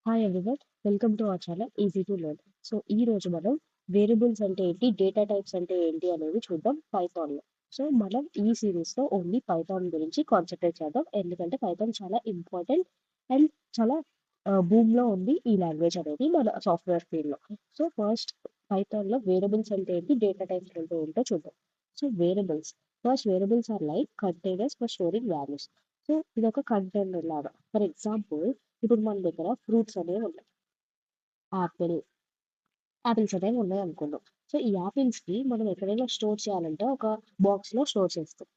Hi everyone, welcome to our channel easy to learn. So ఈ రోజు మనం variables అంటే ఏంటి, డేటా టైప్స్ అంటే ఏంటి అనేది చూద్దాం పైథాన్లో. సో మనం ఈ సిరీస్లో ఓన్లీ పైథాన్ గురించి కాన్సన్ట్రేట్ చేద్దాం, ఎందుకంటే పైథాన్ చాలా ఇంపార్టెంట్ అండ్ చాలా భూమిలో ఉంది ఈ లాంగ్వేజ్ అనేది మన సాఫ్ట్వేర్ ఫీల్డ్లో. సో ఫస్ట్ పైథాన్లో వేరియబుల్స్ అంటే ఏంటి, డేటా టైప్స్ అంటే ఏంటో చూద్దాం. So variables, first variables are like containers for storing values. So ఇది ఒక కంటైనర్ లాగా. ఫర్ ఎగ్జాంపుల్, ఇప్పుడు మన దగ్గర ఫ్రూట్స్ అనేవి ఉన్నాయి. యాపిల్ యాపిల్స్ అనేవి ఉన్నాయి అనుకుందాం. సో ఈ యాపిల్స్ ని మనం ఎక్కడైనా స్టోర్ చేయాలంటే ఒక బాక్స్ లో స్టోర్ చేస్తాం,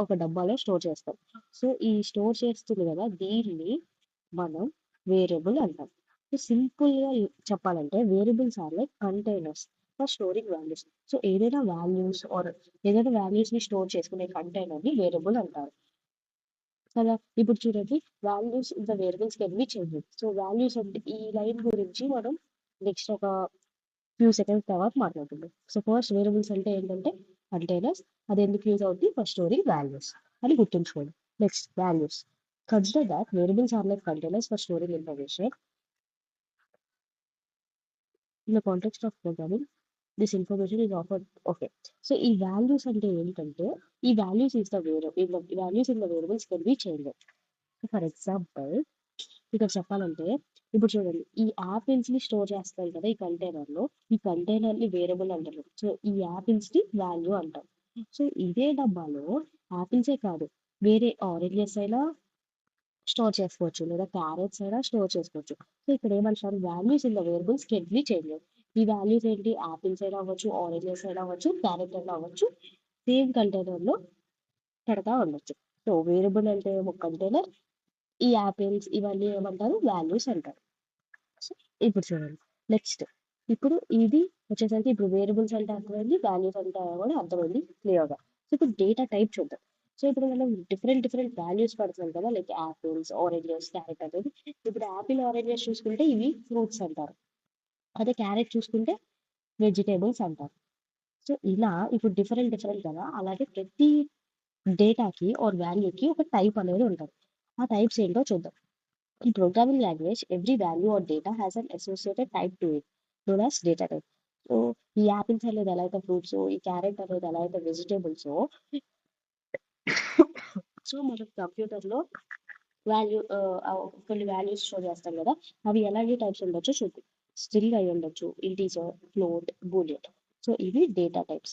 ఒక డబ్బాలో స్టోర్ చేస్తాం. సో ఈ స్టోర్ చేస్తుంది కదా, దీన్ని మనం వేరియబుల్ అంటాం. సో సింపుల్ గా చెప్పాలంటే variables are like containers for storing values. So ఏదైనా వాల్యూస్ ని స్టోర్ చేసుకునే కంటైనర్ ని వేరియబుల్ అంటారు కదా. ఇప్పుడు చూడండి, values in the variables can be change. So values అంటే ఈ లైన్ గురించి మనం నెక్స్ట్ ఒక ఫ్యూ సెకండ్స్ తర్వాత మాట్లాడుకుందాం. సో ఫస్ట్ వేరియబుల్స్ అంటే ఏంటంటే కంటైనర్స్, అది ఎందుకు యూజ్ అవుతుంది, ఫర్ స్టోరింగ్ వాల్యూస్ అని గుర్తుంచుకోండి. Next values, consider that variables are like containers for storing information in the context of programming. This information is offer. Okay. So ఈ వాల్యూస్ అంటే ఏంటంటే, ఈ values is the values in the variables can be change. For example, ఇక్కడ చెప్పాలంటే, ఇప్పుడు చూడండి, ఈ apples ని స్టోర్ చేస్తారు కదా ఈ కంటైనర్ లో, ఈ కంటైనర్ ని వేరియబుల్ అంటారు. సో ఈ యాపిల్స్ ని వాల్యూ అంటాం. సో ఇదే డబ్బాలో యాపిల్సే కాదు, వేరే ఆరెంజెస్ అయినా స్టోర్ చేసుకోవచ్చు, లేదా క్యారెట్స్ అయినా స్టోర్ చేసుకోవచ్చు. సో ఇక్కడ ఏమంటారు, values in the variables can be change. ఈ వాల్యూస్ ఏంటి, యాపిల్స్ అయినా అవ్వచ్చు, ఆరెంజెస్ అయినా అవ్వచ్చు, క్యారెట్ అయినా అవ్వచ్చు, సేమ్ కంటైనర్ లో పెడతా ఉండొచ్చు. సో వేరియబుల్ అంటే ఒక కంటైనర్, ఈ యాపిల్స్ ఇవన్నీ ఏమంటారు, వాల్యూస్ అంటారు. సో ఇప్పుడు చూడండి, నెక్స్ట్, ఇప్పుడు ఇది వచ్చేసరికి ఇప్పుడు వేరియబుల్స్ అంటే అర్థమైంది, వాల్యూస్ అంటే కూడా అర్థమైంది క్లియర్గా. సో ఇప్పుడు డేటా టైప్ చూద్దాం. సో ఇప్పుడు మనం డిఫరెంట్ డిఫరెంట్ వాల్యూస్ పడుతున్నాం కదా, లైక్ యాపిల్స్, ఆరెంజెస్, క్యారెట్ అనేది. ఇప్పుడు యాపిల్, ఆరెంజెస్ చూసుకుంటే ఇవి ఫ్రూట్స్ అంటారు, అదే క్యారెట్ చూసుకుంటే వెజిటేబుల్స్ అంటారు. సో ఇలా ఇప్పుడు డిఫరెంట్ డిఫరెంట్ కదా, అలాగే ప్రతి డేటాకి ఆర్ వాల్యూకి ఒక టైప్ అనేది ఉంటుంది. ఆ టైప్స్ ఏంటో చూద్దాం. In programming language, every value or data has an associated type to it, known as data type. So ఈ యాపిల్స్ అనేది ఎలా అయితే ఫ్రూట్స్, ఈ క్యారెట్ అనేది ఎలా అయితే వెజిటేబుల్స్, సో మనం కంప్యూటర్ లో వాల్యూ కొన్ని వాల్యూస్ షో చేస్తాం కదా, అవి ఎలాంటి టైప్స్ ఉండొచ్చో చూద్దాం. స్ట్రింగ్ అయి ఉండొచ్చు, ఇంటీజర్, ఫ్లోట్, బూలియన్. సో ఇవి డేటా టైప్స్.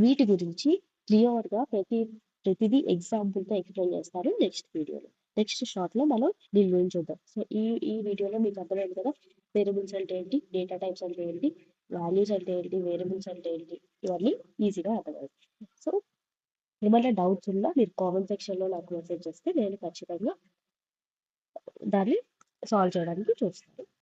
వీటి గురించి క్లియర్ గా ప్రతిదీ ఎగ్జాంపుల్ తో ఎక్స్ప్లెయిన్ చేస్తారు నెక్స్ట్ వీడియోలో. నెక్స్ట్ షార్ట్ లో మనం దీని గురించి చూద్దాం. సో ఈ వీడియోలో మీకు అర్థమైంది కదా, వేరియబుల్స్ అంటే ఏంటి, డేటా టైప్స్ అంటే ఏంటి, వాల్యూస్ అంటే ఏంటి, వేరియబుల్స్ అంటే ఏంటి, ఇవన్నీ ఈజీగా అర్థమవుతుంది. సో ఏమైనా డౌట్స్ ఉన్నా మీరు కామెంట్ సెక్షన్ లో నాకు మెసేజ్ చేస్తే నేను ఖచ్చితంగా దాన్ని సాల్వ్ చేయడానికి చూస్తాను.